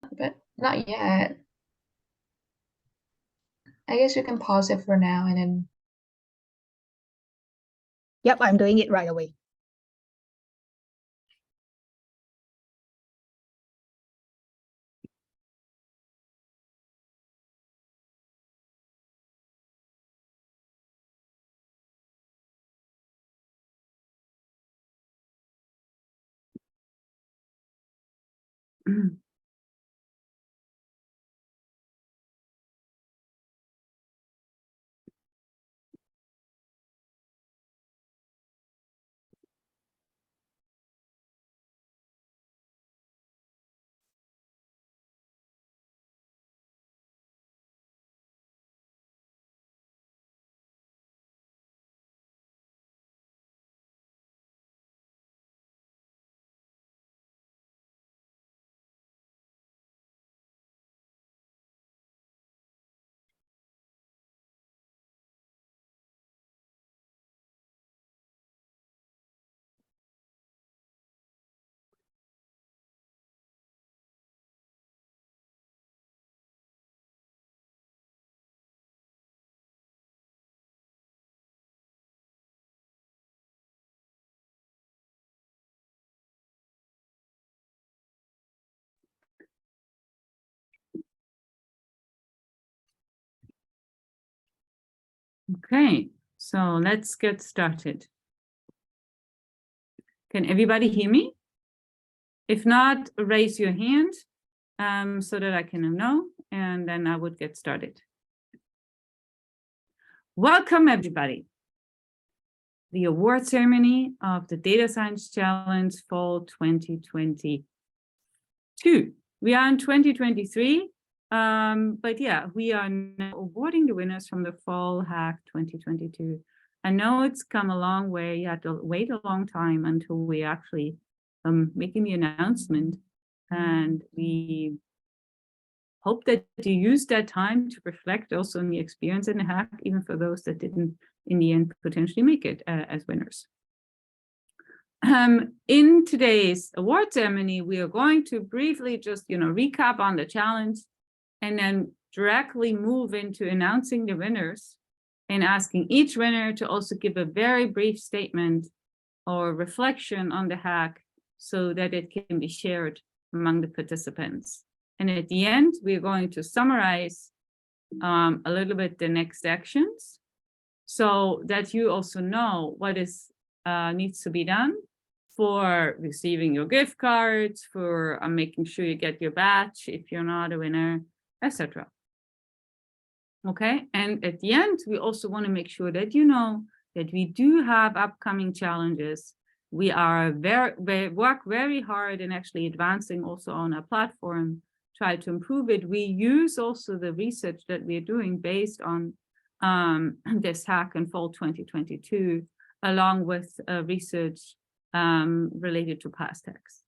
but not yet. I guess you can pause it for now and then. Yep, I'm doing it right away. Okay, so let's get started. Can everybody hear me? If not, raise your hand so that I can know, and then I would get started. Welcome, everybody. The award ceremony of the Data Science Challenge Fall 2022. We are in 2023, but yeah, we are now awarding the winners from the Fall Hack 2022. I know it's come a long way. You had to wait a long time until we actually making the announcement, and we hope that you use that time to reflect also on the experience in the hack, even for those that didn't in the end potentially make it as winners. In today's award ceremony, we are going to briefly just recap on the challenge and then directly move into announcing the winners and asking each winner to also give a very brief statement or reflection on the hack so that it can be shared among the participants. And at the end, we're going to summarize a little bit the next actions so that you also know what is needs to be done for receiving your gift cards, for making sure you get your badge if you're not a winner, etc. Okay, and at the end, we also want to make sure that you know that we do have upcoming challenges. We are work very hard in actually advancing also on our platform, try to improve it. We use also the research that we're doing based on this hack in fall 2022, along with research related to past hacks.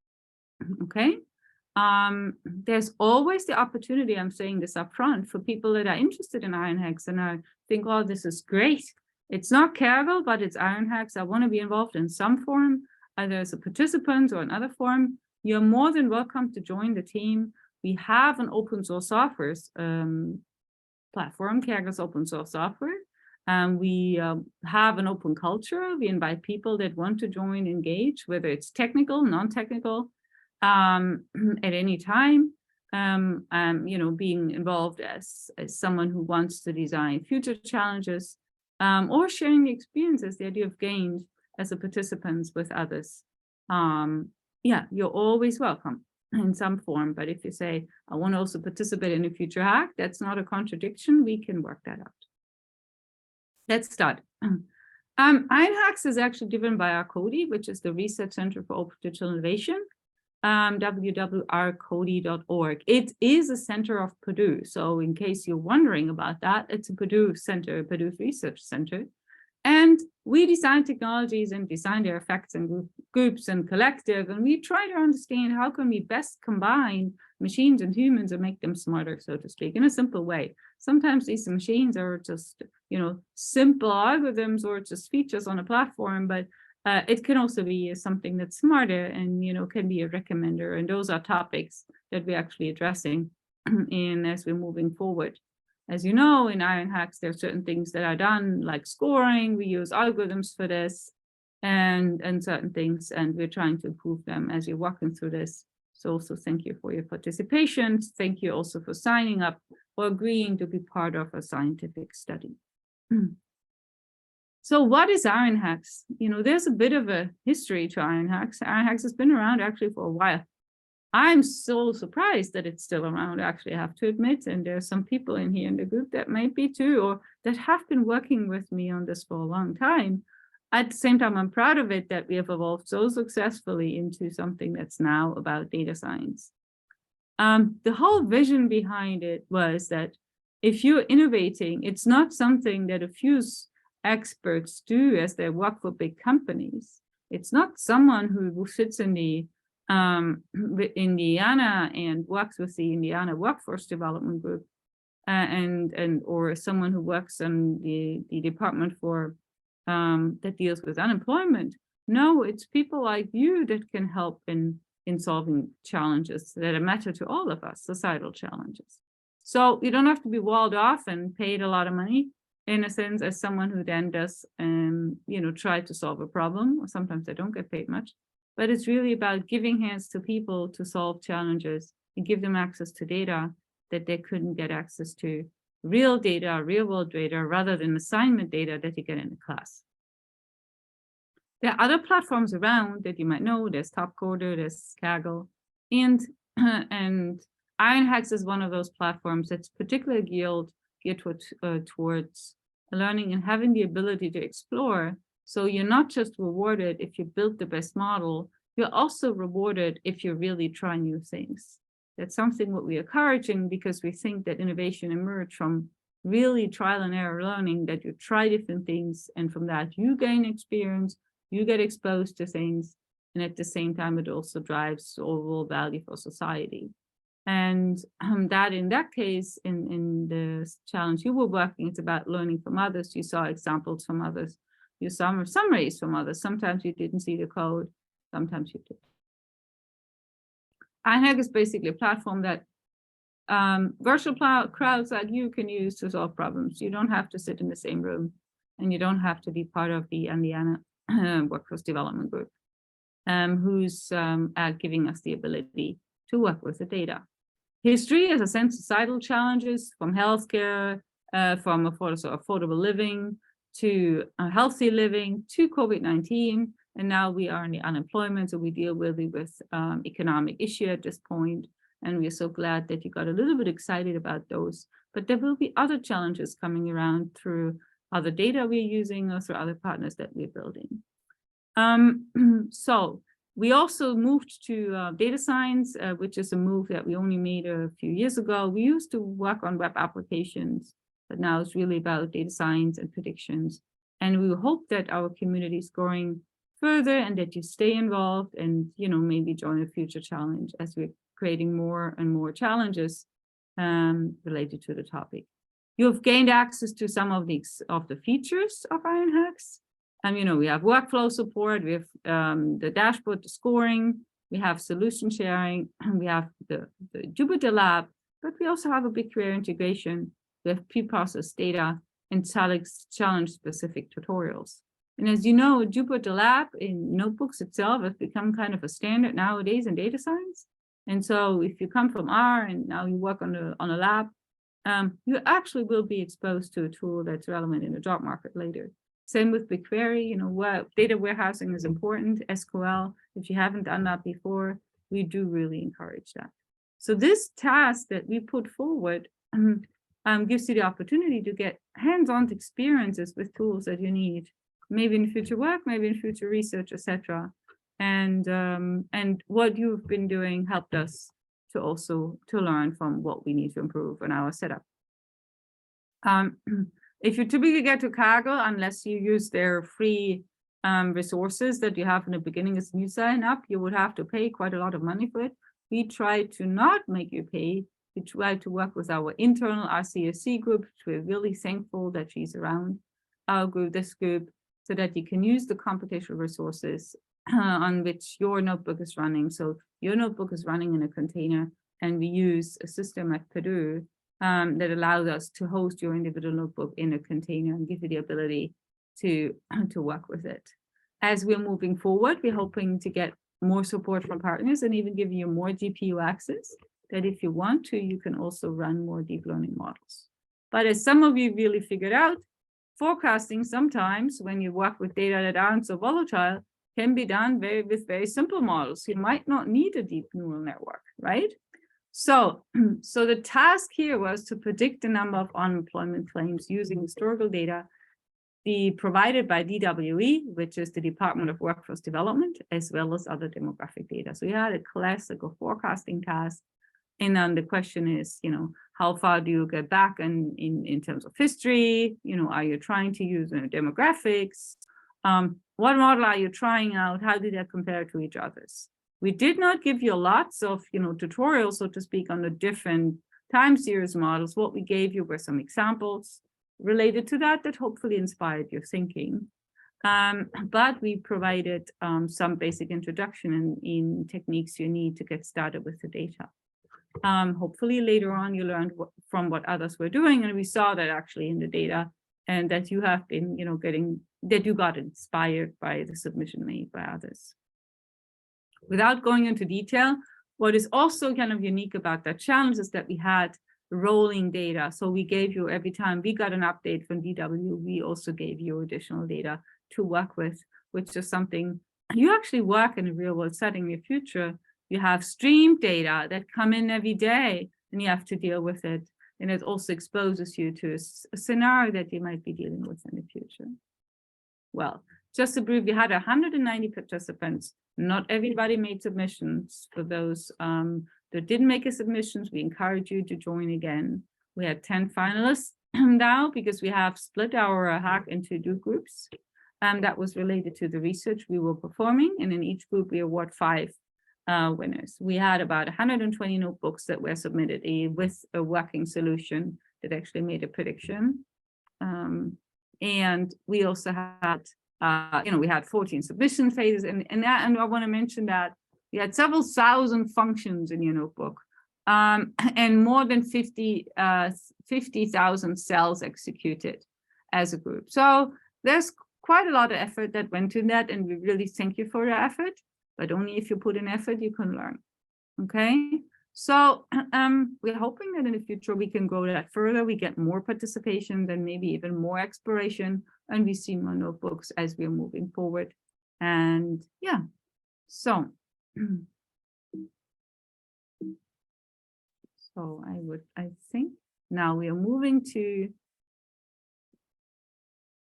Okay. There's always the opportunity, I'm saying this up front, for people that are interested in IronHacks and I think, oh, this is great. It's not Kaggle, but it's IronHacks. I want to be involved in some form, either as a participant or another form. You're more than welcome to join the team. We have an open source software platform, Kaggle's open source software. We have an open culture. We invite people that want to join, engage, whether it's technical, non-technical, at any time. Being involved as someone who wants to design future challenges, or sharing the experiences that you have gained as a participant with others. Yeah, you're always welcome in some form. But if you say, I want to also participate in a future hack, that's not a contradiction. We can work that out. Let's start. IronHacks is actually driven by RCODI, which is the Research Center for Open Digital Innovation, www.rcodi.org. It is a center of Purdue. So in case you're wondering about that, it's a Purdue center, Purdue Research Center. And we design technologies and design their effects and groups and collective. And we try to understand how can we best combine machines and humans and make them smarter, so to speak, in a simple way. Sometimes these machines are just, simple algorithms or just features on a platform, but it can also be something that's smarter and, can be a recommender. And those are topics that we're actually addressing in as we're moving forward. As you know, in IronHacks, there are certain things that are done, like scoring. We use algorithms for this, and certain things, and we're trying to improve them as we're walking through this. So also thank you for your participation. Thank you also for signing up or agreeing to be part of a scientific study. So what is IronHacks? There's a bit of a history to IronHacks. IronHacks has been around actually for a while. I'm so surprised that it's still around, actually, I have to admit. And there's some people in here in the group that might be too, or that have been working with me on this for a long time. At the same time, I'm proud of it that we have evolved so successfully into something that's now about data science. The whole vision behind it was that if you're innovating, it's not something that a few experts do as they work for big companies. It's not someone who sits in the Indiana and works with the Indiana Workforce Development Group, or someone who works in the department for that deals with unemployment. No, it's people like you that can help in solving challenges that matter to all of us, societal challenges. So you don't have to be walled off and paid a lot of money, in a sense, as someone who then does, try to solve a problem. Or sometimes they don't get paid much. But it's really about giving hands to people to solve challenges and give them access to data that they couldn't get access to. Real data, real world data, rather than assignment data that you get in the class. There are other platforms around that you might know. There's Topcoder, there's Kaggle, and IronHacks is one of those platforms that's particularly geared towards learning and having the ability to explore. So you're not just rewarded if you build the best model, you're also rewarded if you really try new things. That's something what we're encouraging, because we think that innovation emerges from really trial and error learning, that you try different things, and from that you gain experience, you get exposed to things, and at the same time it also drives overall value for society. And that in that case, in the challenge you were working, it's about learning from others. You saw examples from others. You saw summaries from others. Sometimes you didn't see the code, sometimes you did. IronHack is basically a platform that virtual crowds like you can use to solve problems. You don't have to sit in the same room, and you don't have to be part of the Indiana Workforce Development Group, who's giving us the ability to work with the data. History, as a sense, societal challenges from healthcare, from affordable living to healthy living to COVID-19, and now we are in the unemployment, so we deal really with economic issue at this point, and we are so glad that you got a little bit excited about those. But there will be other challenges coming around through other data we're using or through other partners that we're building. So we also moved to data science, which is a move that we only made a few years ago. We used to work on web applications, but now it's really about data science and predictions. And we hope that our community is growing further and that you stay involved and, maybe join a future challenge as we're creating more and more challenges related to the topic. You've gained access to some of the features of IronHacks. We have workflow support, we have the dashboard, the scoring, we have solution sharing, we have the Jupyter Lab, but we also have a BigQuery integration. We have pre-processed data and challenge-specific tutorials. And as you know, Jupyter Lab in notebooks itself has become kind of a standard nowadays in data science. And so if you come from R and now you work on a lab, you actually will be exposed to a tool that's relevant in the job market later. Same with BigQuery, data warehousing is important, SQL. If you haven't done that before, we do really encourage that. So this task that we put forward gives you the opportunity to get hands-on experiences with tools that you need, maybe in future work, maybe in future research, etc. And what you've been doing helped us to learn from what we need to improve in our setup. If you typically get to Kaggle, unless you use their free resources that you have in the beginning as you sign up, you would have to pay quite a lot of money for it. We try to not make you pay. We try to work with our internal RCSC group, which we're really thankful that she's around our group, this group, so that you can use the computational resources on which your notebook is running. So your notebook is running in a container and we use a system at Purdue that allows us to host your individual notebook in a container and give you the ability to work with it. As we're moving forward, we're hoping to get more support from partners and even give you more GPU access, that if you want to, you can also run more deep learning models. But as some of you really figured out, forecasting sometimes when you work with data that aren't so volatile can be done with very simple models. You might not need a deep neural network, right? So the task here was to predict the number of unemployment claims using historical data provided by DWE, which is the Department of Workforce Development, as well as other demographic data. So we had a classical forecasting task. And then the question is, how far do you get back in terms of history? Are you trying to use demographics? What model are you trying out? How do they compare to each other's? We did not give you lots of, tutorials, so to speak, on the different time series models. What we gave you were some examples related to that hopefully inspired your thinking. But we provided some basic introduction in techniques you need to get started with the data. Hopefully later on you learned from what others were doing, and we saw that actually in the data, and that you have been, that you got inspired by the submission made by others. Without going into detail, what is also kind of unique about that challenge is that we had rolling data. So we gave you, every time we got an update from DW, we also gave you additional data to work with, which is something you actually work in a real world setting in the future. You have streamed data that come in every day and you have to deal with it. And it also exposes you to a scenario that you might be dealing with in the future. Well, just to prove, we had 190 participants. Not everybody made submissions. For those that didn't make a submissions, we encourage you to join again. We had 10 finalists now because we have split our hack into 2 groups. That was related to the research we were performing. And in each group, we award 5 winners. We had about 120 notebooks that were submitted with a working solution that actually made a prediction. And we also had, we had 14 submission phases, and I want to mention that we had several thousand functions in your notebook, and more than 50,000 cells executed as a group. So there's quite a lot of effort that went to that, and we really thank you for the effort. But only if you put in effort, you can learn. Okay. So we're hoping that in the future we can grow that further. We get more participation, then maybe even more exploration, and we see more notebooks as we're moving forward. And yeah, so I think now we are moving to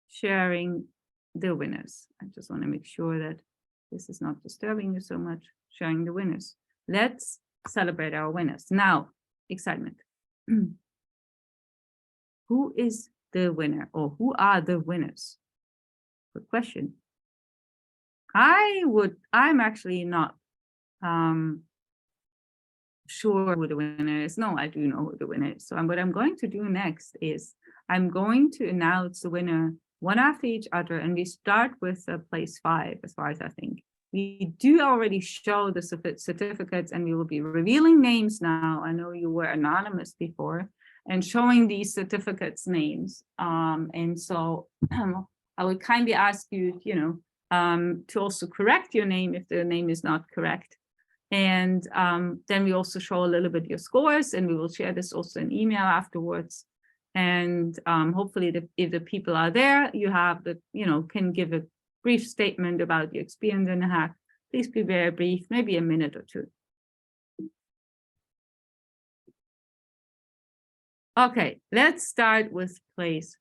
sharing the winners. I just want to make sure that this is not disturbing you so much, sharing the winners. Let's celebrate our winners. Now, excitement. Who is the winner, or who are the winners? Good question. I'm actually not sure who the winner is. No, I do know who the winner is. So what I'm going to do next is I'm going to announce the winner one after each other, and we start with place 5, as far as I think. We do already show the certificates, and we will be revealing names now. I know you were anonymous before, and showing these certificates names. And so I would kindly ask you, to also correct your name if the name is not correct. And then we also show a little bit your scores, and we will share this also in email afterwards. And hopefully if the people are there, you have the, can give a brief statement about your experience in the hack. Please be very brief, maybe a minute or 2. Okay, let's start with place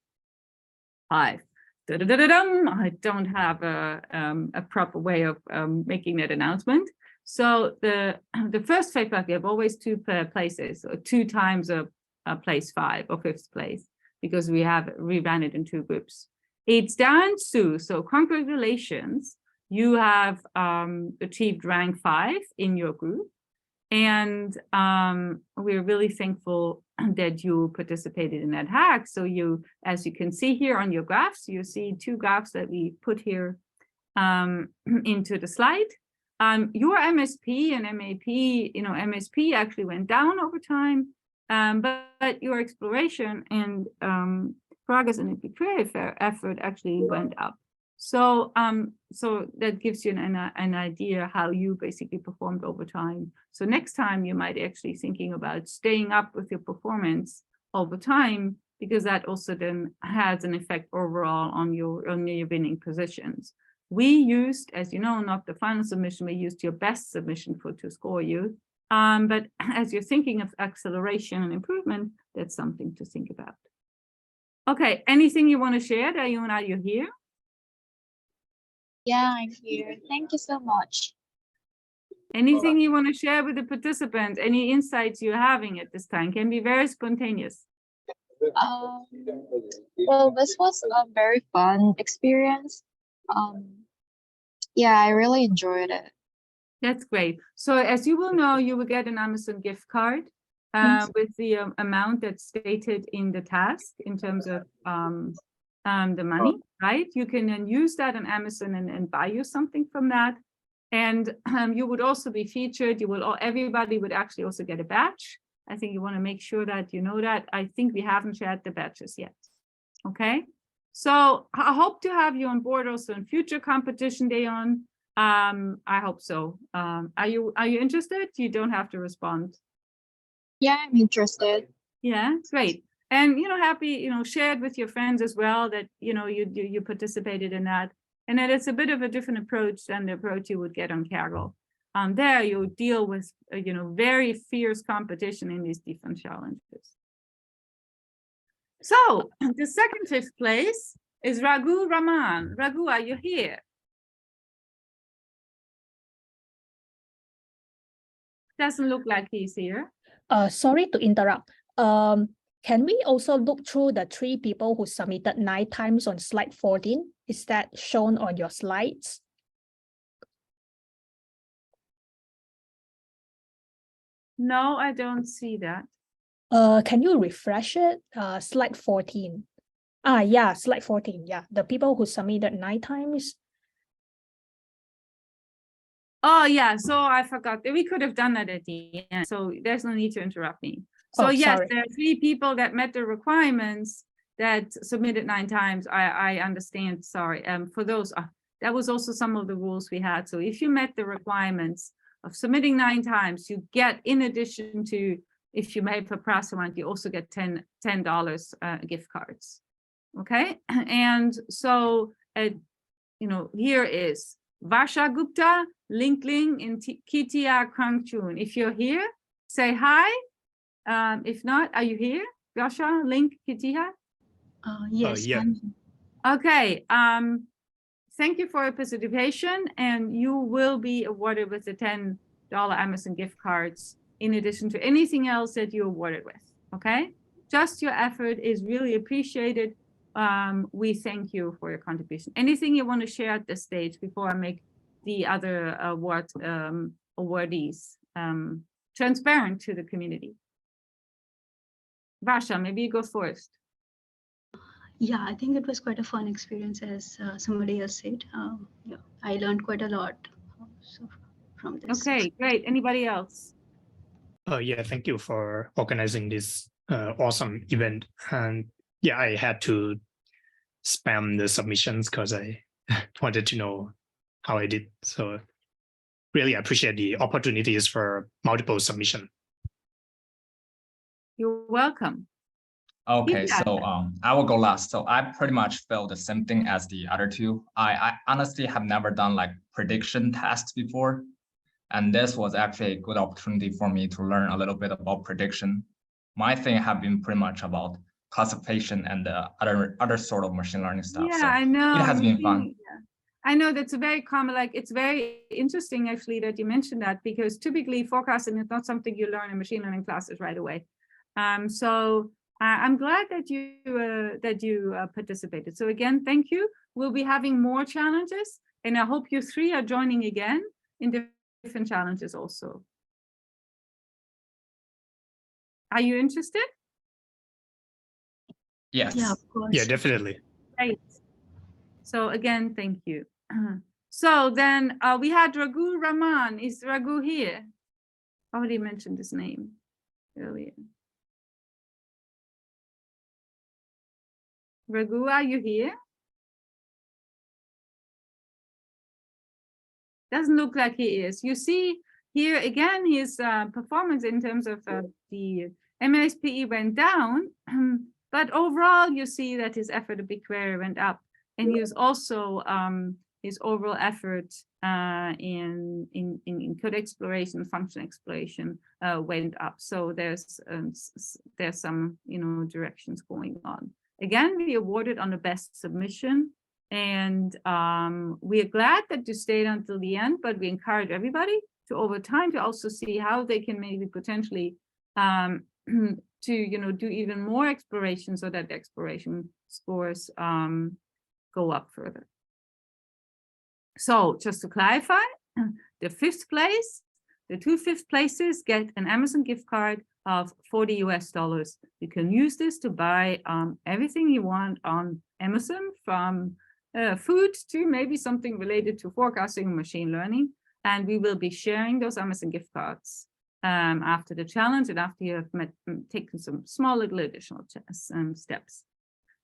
5. I don't have a proper way of making that announcement. So the first paper, we have always 2 places, or 2 times a place 5 or 5th place, because we ran it in 2 groups. It's Dan Su. So congratulations, you have achieved rank 5 in your group, and we're really thankful that you participated in that hack. So as you can see here on your graphs, you see 2 graphs that we put here into the slide. Your MSP and MAP, MSP actually went down over time, but your exploration and progress and prepared effort actually went up. So that gives you an idea how you basically performed over time. So next time you might actually thinking about staying up with your performance over time, because that also then has an effect overall on your winning positions. We used, as you know, not the final submission, we used your best submission to score you. But as you're thinking of acceleration and improvement, that's something to think about. Okay, anything you want to share, Dayun? Are you here? Yeah, I'm here. Thank you so much. Anything you want to share with the participants? Any insights you're having at this time? Can be very spontaneous. Well, this was a very fun experience. Yeah, I really enjoyed it. That's great. So as you will know, you will get an Amazon gift card with the amount that's stated in the task in terms of the money, right? You can then use that on Amazon and buy you something from that. And you would also be featured. Everybody would actually also get a badge. I think you want to make sure that you know that. I think we haven't shared the badges yet. Okay. So I hope to have you on board also in future competition, Dayon. I hope so. Are you interested? You don't have to respond. Yeah, I'm interested. Yeah, great. And happy, share it with your friends as well that you participated in that. And that it's a bit of a different approach than the approach you would get on Kaggle. There you deal with very fierce competition in these different challenges. So the second fifth place is Raghu Raman. Raghu, are you here? Doesn't look like he's here. Sorry to interrupt. Can we also look through the 3 people who submitted 9 times on slide 14? Is that shown on your slides? No, I don't see that. Can you refresh it? Slide 14. Yeah, slide 14. Yeah, the people who submitted 9 times. Oh, yeah. So I forgot. We could have done that at the end. So there's no need to interrupt me. So yes, sorry. there are 3 people that met the requirements that submitted 9 times. I understand. Sorry. For those, that was also some of the rules we had. So if you met the requirements of submitting 9 times, you get, in addition to, if you made for press one, you also get $10 gift cards. Okay. And so, here is Varsha Gupta, Ling Ling, and Kitia Krangchun. If you're here, say hi. If not, are you here? Varsha, Ling, Kitia? Yes. Yeah. Okay. Thank you for your participation, and you will be awarded with the $10 Amazon gift cards in addition to anything else that you're awarded with. Okay. Just your effort is really appreciated. We thank you for your contribution. Anything you want to share at this stage before I make the other awardees transparent to the community? Varsha, maybe you go first. Yeah, I think it was quite a fun experience, as somebody else said. Yeah, I learned quite a lot from this. Okay, great. Anybody else? Yeah, thank you for organizing this awesome event. And yeah, I had to spam the submissions because I wanted to know how I did. So really appreciate the opportunities for multiple submission. You're welcome. Okay, Yeah. so I will go last. So I pretty much felt the same thing as the other 2. I honestly have never done like prediction tasks before. And this was actually a good opportunity for me to learn a little bit about prediction. My thing have been pretty much about classification and other sort of machine learning stuff. Yeah, so I know. it has been fun. Yeah. I know that's a very common, it's very interesting actually that you mentioned that, because typically forecasting is not something you learn in machine learning classes right away. So I'm glad that you participated. So again, thank you. We'll be having more challenges, and I hope you 3 are joining again in different challenges also. Are you interested? Yes. Yeah, of course. Yeah, definitely. Great. So again, thank you. So then we had Raghu Raman. Is Raghu here? I already mentioned his name earlier. Raghu, are you here? Doesn't look like he is. You see here again, his performance in terms of the MSPE went down, but overall you see that his effort of BigQuery went up, and he was also his overall effort in code exploration, function exploration went up. So there's some directions going on. Again, we awarded on the best submission. And we are glad that you stayed until the end, but we encourage everybody to over time to also see how they can maybe potentially to do even more exploration so that the exploration scores go up further. So just to clarify, the 5th place, the 2 5th places get an Amazon gift card of $40 US. You can use this to buy everything you want on Amazon, from food to maybe something related to forecasting and machine learning. And we will be sharing those Amazon gift cards after the challenge and after you have taken some small little additional steps.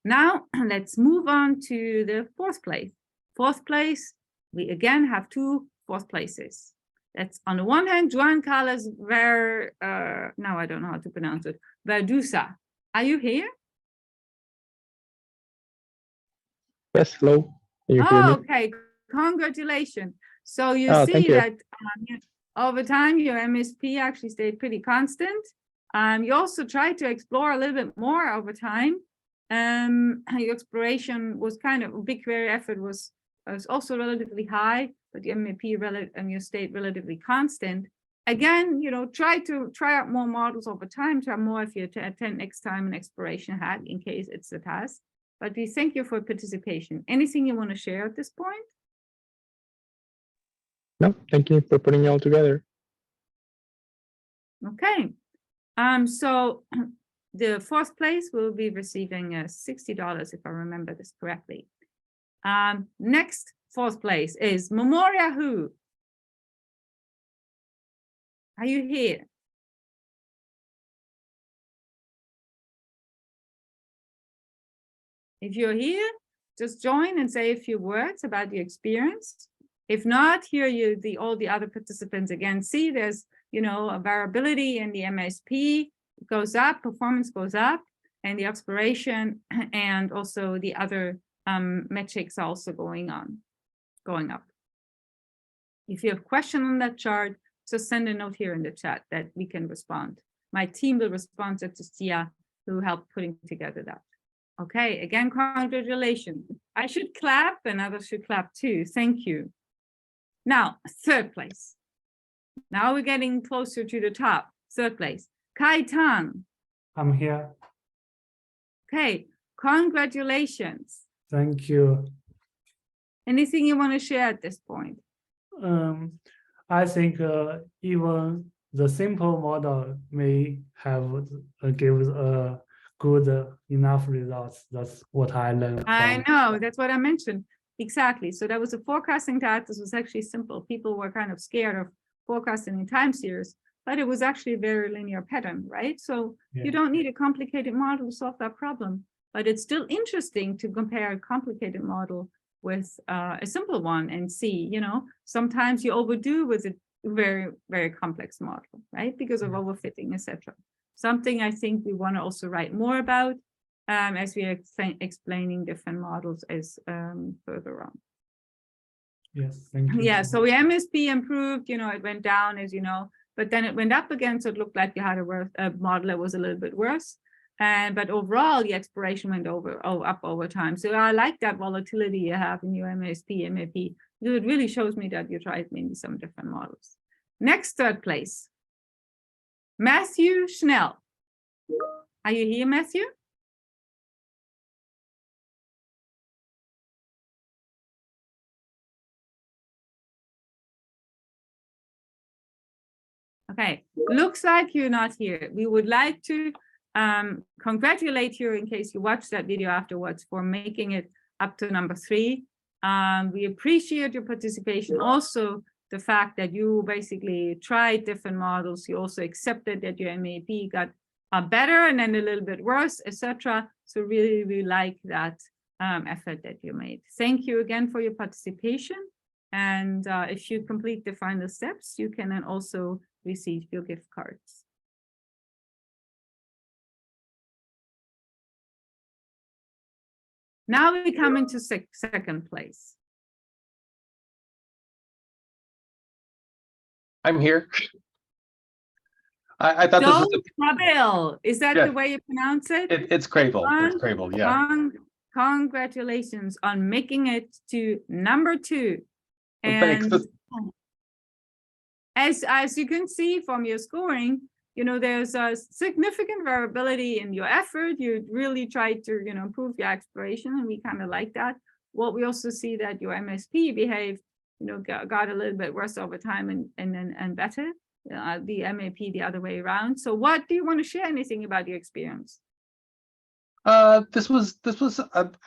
Now, let's move on to the 4th place. 4th place, we again have 2 4th places. That's on the one hand, Juan Carlos now I don't know how to pronounce it, Verdusa. Are you here? Yes, hello. Can you hear me? Okay, congratulations. So you Thank see you. that over time, your MSP actually stayed pretty constant. You also tried to explore a little bit more over time. Your exploration was kind of, BigQuery effort was also relatively high, but the MSP and you stayed relatively constant. Again, try out more models over time to have more if you attend next time an exploration hack in case it's a task. But we thank you for participation. Anything you want to share at this point? No, thank you for putting it all together. Okay. So the 4th place will be receiving $60 if I remember this correctly. Next 4th place is Memoria Who. Are you here? If you're here, just join and say a few words about the experience. If not, here all the other participants again see there's a variability in the MSP goes up, performance goes up, and the exploration and also the other metrics are also going up. If you have a question on that chart, just send a note here in the chat that we can respond. My team will respond to Tia, who helped putting together that. Okay, again, congratulations. I should clap and others should clap too. Thank you. Now, 3rd place. Now we're getting closer to the top. 3rd place, Kai Tang. I'm here. Okay, congratulations. Thank you. Anything you want to share at this point? I think even the simple model may have give a good enough results. That's what I learned. I know, that's what I mentioned. Exactly. So that was a forecasting task. This was actually simple. People were kind of scared of forecasting in time series, but it was actually a very linear pattern, right? So you don't need a complicated model to solve that problem, but it's still interesting to compare a complicated model with a simple one and see, sometimes you overdo with a very, very complex model, right? Because of overfitting, etc. Something I think we want to also write more about as we are explaining different models as further on. Yes, thank you. Yeah, so the MSP improved, it went down, as you know, but then it went up again, so it looked like you had a model that was a little bit worse. But overall, the exploration went up over time. So I like that volatility you have in your MSP, MAP. It really shows me that you tried maybe some different models. Next, 3rd place, Matthew Schnell. Are you here, Matthew? Okay, looks like you're not here. We would like to congratulate you in case you watch that video afterwards for making it up to number 3. We appreciate your participation. Also, the fact that you basically tried different models. You also accepted that your MAP got better and then a little bit worse, etc. So really, we like that effort that you made. Thank you again for your participation. And if you complete the final steps, you can then also receive your gift cards. Now we come into second place. I'm here. I thought this was Crabel. Is that Yeah. the way you pronounce it? it's Cravel. It's Cravel, yeah. Congratulations on making it to number 2. Well, And thanks. as you can see from your scoring, you know, there's a significant variability in your effort. You really tried to, you know, improve your exploration, and we kind of like that. What we also see that your MSP behaved, you know, got a little bit worse over time and better. The MAP the other way around. So what do you want to share anything about your experience? This was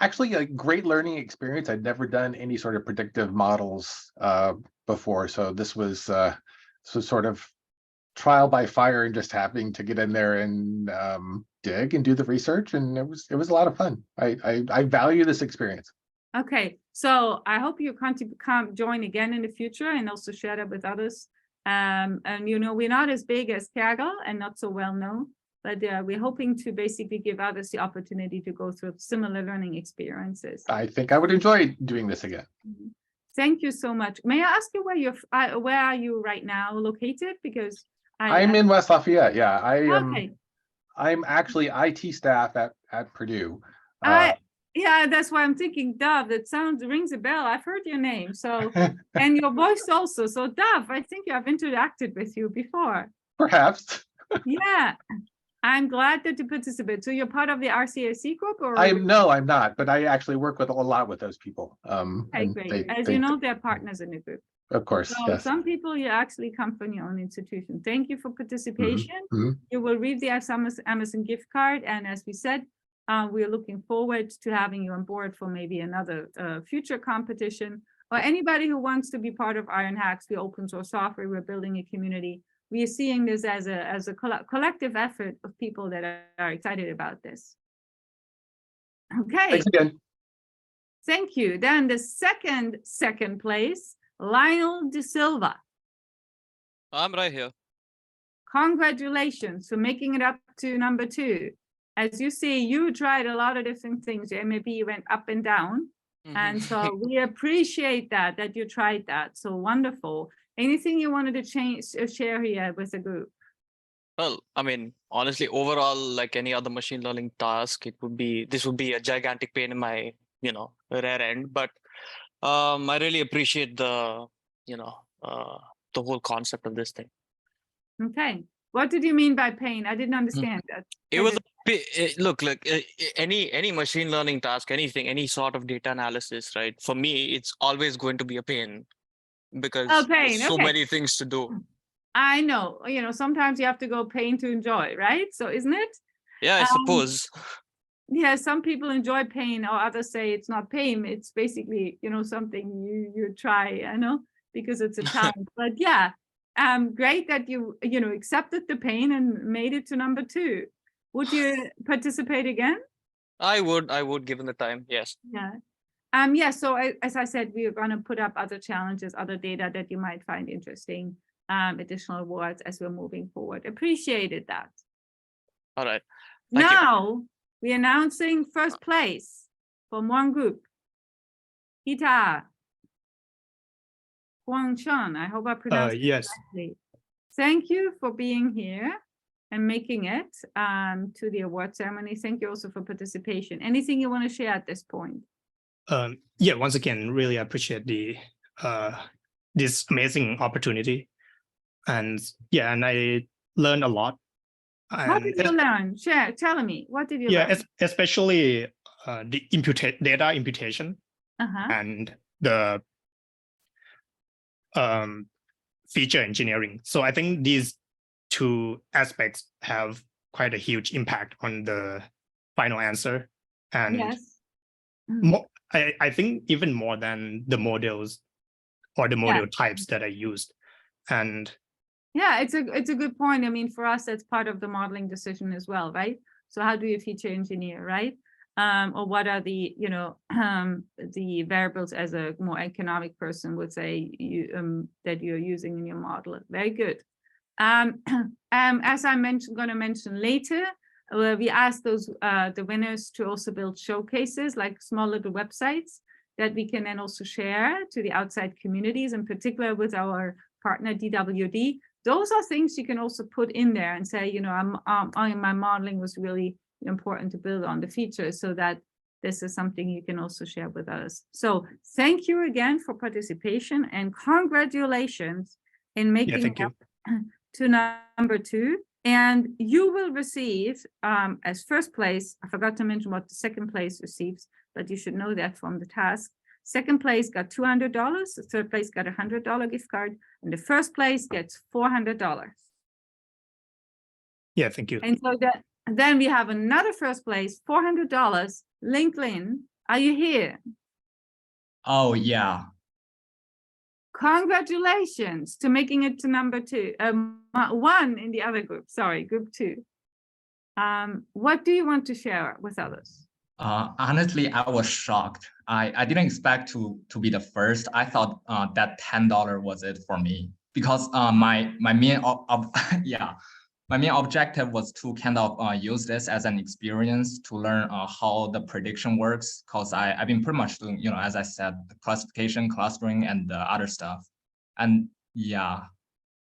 actually a great learning experience. I'd never done any sort of predictive models before, so this was sort of trial by fire and just having to get in there and dig and do the research, and it was a lot of fun. I value this experience. Okay, so I hope you come join again in the future and also share that with others. And you know, we're not as big as Kaggle and not so well known, but we're hoping to basically give others the opportunity to go through similar learning experiences. I think I would enjoy doing this again. Thank you so much. May I ask you where are you right now located? Because I'm in West Lafayette. Yeah, okay. I'm actually IT staff at Purdue. Yeah, that's why I'm thinking Dove. That rings a bell. I've heard your name. So, and your voice also. So Dove, I think I've interacted with you before. Perhaps. Yeah, I'm glad that you participate. So you're part of the RCAC group, or? No, I'm not, but I actually work with a lot with those people. Okay, great. As you know, they're partners in the group. Of course, So yes. some people you actually come from your own institution. Thank you for participation. You will read the Amazon gift card, and as we said, we're looking forward to having you on board for maybe another future competition, or anybody who wants to be part of IronHacks. We're open source software. We're building a community. We are seeing this as a collective effort of people that are excited about this. Okay. Thanks again. Thank you. Then the second place, Lionel De Silva. I'm right here. Congratulations for making it up to number 2. As you see, you tried a lot of different things. Your MAP went up and down. And so we appreciate that you tried that. So wonderful. Anything you wanted to share here with the group? Well, I mean, honestly, overall, like any other machine learning task, this would be a gigantic pain in my, you know, rear end. But I really appreciate the, you know, the whole concept of this thing. Okay. What did you mean by pain? I didn't understand that. It was look, any machine learning task, anything, any sort of data analysis, right? For me, it's always going to be a pain because there's so many things to do. I know, you know, sometimes you have to go pain to enjoy, right? So isn't it? Yeah, I suppose. Yeah, some people enjoy pain, or others say it's not pain. It's basically, you know, something you try, I know, because it's a challenge. But yeah, great that you know, accepted the pain and made it to number 2. Would you participate again? I would given the time, yes. Yeah. Yeah, so as I said, we are going to put up other challenges, other data that you might find interesting, additional awards as we're moving forward. Appreciated that. All right. Thank now, we're announcing first place from one group. Ita Huang-Chan, I hope I pronounced it correctly. Thank you for being here and making it to the award ceremony. Thank you also for participation. Anything you want to share at this point? Yeah, once again, really appreciate the this amazing opportunity. And yeah, and I learned a lot. What did you learn? Tell me, what did you learn? Yeah, especially the data imputation and the feature engineering. So I think these 2 aspects have quite a huge impact on the final answer. And I think even more than the models or the model types that I used. And yeah, it's a good point. I mean, for us, that's part of the modeling decision as well, right? So how do you feature engineer, right? Or what are the, you know, the variables as a more economic person would say that you're using in your model. Very good. As I'm going to mention later, we asked the winners to also build showcases, like small little websites that we can then also share to the outside communities, in particular with our partner DWD. Those are things you can also put in there and say, you know, my modeling was really important to build on the features, so that this is something you can also share with us. So thank you again for participation, and congratulations in making it up to number 2. And you will receive as first place, I forgot to mention what the second place receives, but you should know that from the task. Second place got $200, the third place got a $100 gift card, and the first place gets $400. Yeah, thank you. And so that then we have another first place, $400. Lincoln, are you here? Oh, yeah. Congratulations to making it to number 2. 1 in the other group, sorry, group 2. What do you want to share with others? Honestly, I was shocked. I didn't expect to be the first. I thought that $10 was it for me, because my main my main objective was to kind of use this as an experience to learn how the prediction works. Because I've been pretty much doing, you know, as I said, the classification, clustering, and the other stuff. And yeah,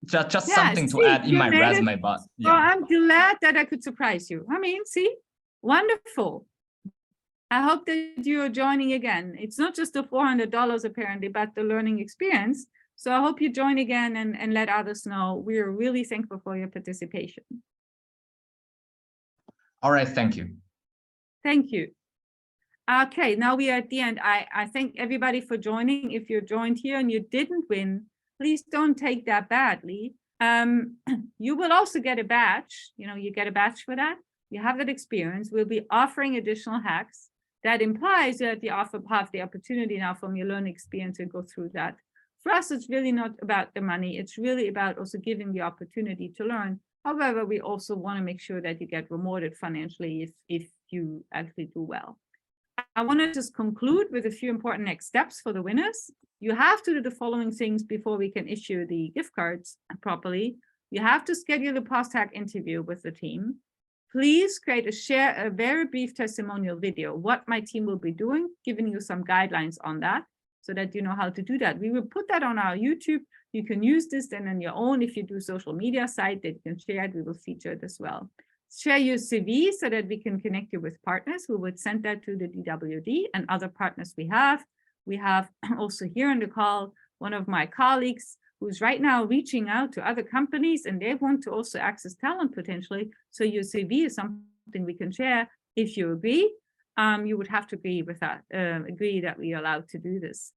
just something to add in my resume. But yeah, well, I'm glad that I could surprise you. I mean, see, wonderful. I hope that you're joining again. It's not just the $400 apparently, but the learning experience. So I hope you join again and let others know. We're really thankful for your participation. All right, thank you. Thank you. Okay, now we are at the end. I thank everybody for joining. If you joined here and you didn't win, please don't take that badly. You will also get a badge. You know, you get a badge for that. You have that experience. We'll be offering additional hacks. That implies that you have the opportunity now from your learning experience to go through that. For us, it's really not about the money. It's really about also giving the opportunity to learn. However, we also want to make sure that you get rewarded financially if you actually do well. I want to just conclude with a few important next steps for the winners. You have to do the following things before we can issue the gift cards properly. You have to schedule a post-hack interview with the team. Please create a very brief testimonial video, what my team will be doing, giving you some guidelines on that so that you know how to do that. We will put that on our YouTube. You can use this then on your own. If you do social media site that you can share it, we will feature it as well. Share your CV so that we can connect you with partners who would send that to the DWD and other partners we have. We have also here on the call, one of my colleagues who's right now reaching out to other companies, and they want to also access talent potentially. So your CV is something we can share. If you agree, you would have to agree with that, agree that we are allowed to do this.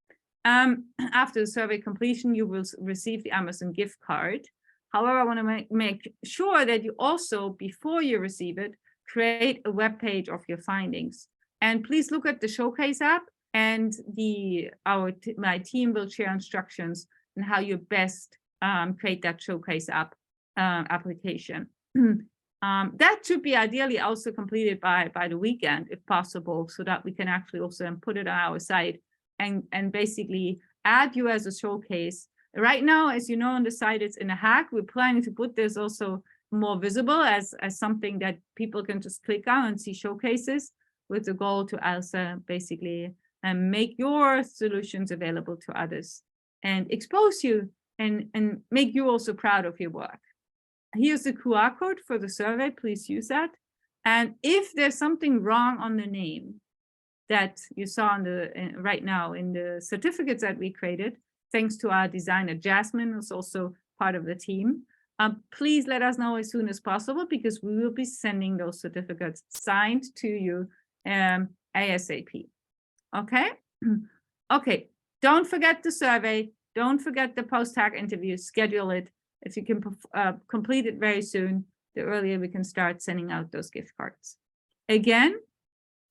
After the survey completion, you will receive the Amazon gift card. However, I want to make sure that you also, before you receive it, create a web page of your findings. And please look at the Showcase app, and my team will share instructions on how you best create that Showcase app application. That should be ideally also completed by the weekend, if possible, so that we can actually also put it on our site and basically add you as a showcase. Right now, as you know, on the site, it's in a hack. We're planning to put this also more visible as something that people can just click on and see showcases, with the goal to also basically make your solutions available to others and expose you and make you also proud of your work. Here's the QR code for the survey. Please use that. And if there's something wrong on the name that you saw on right now in the certificates that we created, thanks to our designer, Jasmine, who's also part of the team, please let us know as soon as possible, because we will be sending those certificates signed to you ASAP. Okay? Okay, don't forget the survey. Don't forget the post-hack interview. Schedule it. If you can complete it very soon, the earlier we can start sending out those gift cards. Again,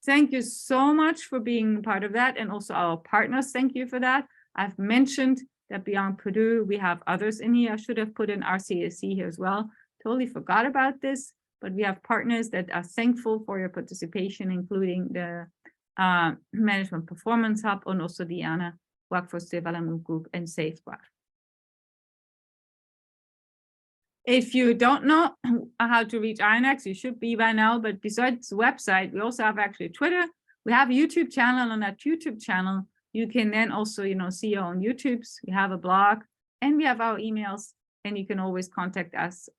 Thank you so much for being part of that. And also our partners, thank you for that. I've mentioned that beyond Purdue, we have others in here. I should have put in RCSC here as well. Totally forgot about this, but we have partners that are thankful for your participation, including the Management Performance Hub and also the ANA Workforce Development Group and Safeguard. If you don't know how to reach IronHacks, you should be by now, but besides the website, we also have actually Twitter. We have a YouTube channel. On that YouTube channel, you can then also, see our own YouTubes. We have a blog and we have our emails, and you can always contact us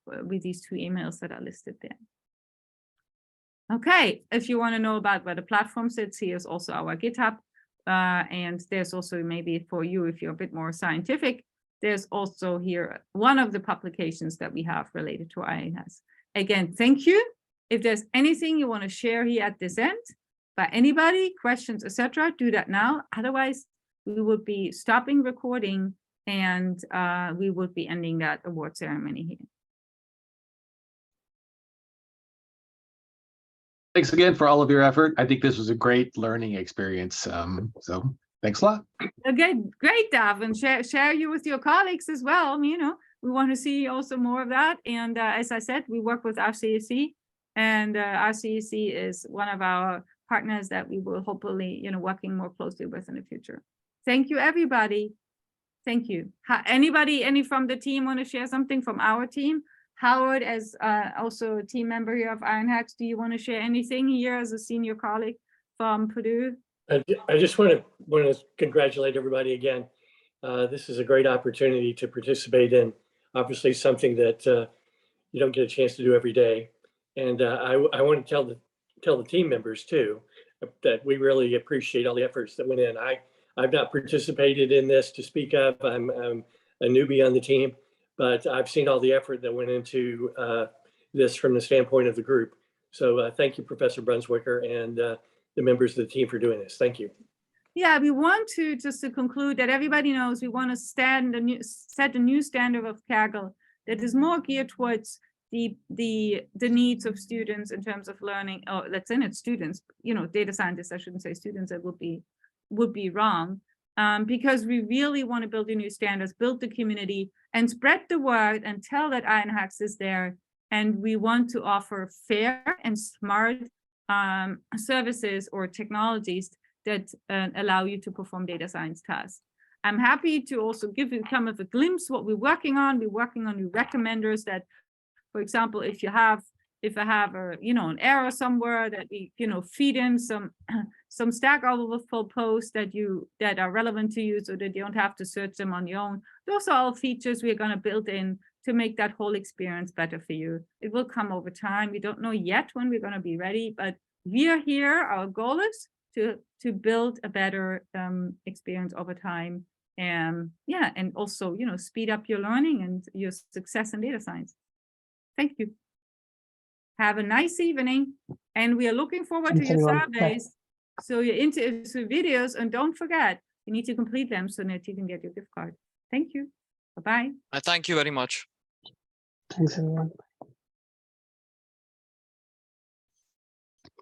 with these 2 emails that are listed there. Okay, if you want to know about where the platform sits, here's also our GitHub. And there's also maybe for you, if you're a bit more scientific, there's also here one of the publications that we have related to IronHacks. Again, thank you. If there's anything you want to share here at this end, by anybody, questions, etc., do that now. Otherwise, we will be stopping recording and we will be ending that award ceremony here. Thanks again for all of your effort. I think this was a great learning experience. So thanks a lot. Again, great, Dav, and share you with your colleagues as well. We want to see also more of that. And as I said, we work with RCSC, and RCSC is one of our partners that we will hopefully, working more closely with in the future. Thank you, everybody. Thank you. Any from the team want to share something from our team? Howard, as also a team member here of IronHacks, do you want to share anything here as a senior colleague from Purdue? I just want to congratulate everybody again. This is a great opportunity to participate in, obviously something that you don't get a chance to do every day. And I want to tell the team members too that we really appreciate all the efforts that went in. I've not participated in this to speak of. I'm a newbie on the team, but I've seen all the effort that went into this from the standpoint of the group. So thank you, Professor Brunswicker, and the members of the team for doing this. Thank you. Yeah, we want to, just to conclude, that everybody knows we want to set a new standard of Kaggle that is more geared towards the needs of students in terms of learning. Or let's say it's students, data scientists. I shouldn't say students. That would be wrong, because we really want to build the new standards, build the community, and spread the word and tell that IronHacks is there. And we want to offer fair and smart services or technologies that allow you to perform data science tasks. I'm happy to also give you kind of a glimpse what we're working on. We're working on new recommenders that, for example, if I have an error somewhere, that we feed in some Stack Overflow posts that are relevant to you, so that you don't have to search them on your own. Those are all features we're going to build in to make that whole experience better for you. It will come over time. We don't know yet when we're going to be ready, but we are here. Our goal is to build a better experience over time, and also speed up your learning and your success in data science. Thank you. Have a nice evening, and we are looking forward to your surveys. So your interview videos, and don't forget, you need to complete them so that you can get your gift card. Thank you. Bye-bye. Thank you very much. Thanks, everyone.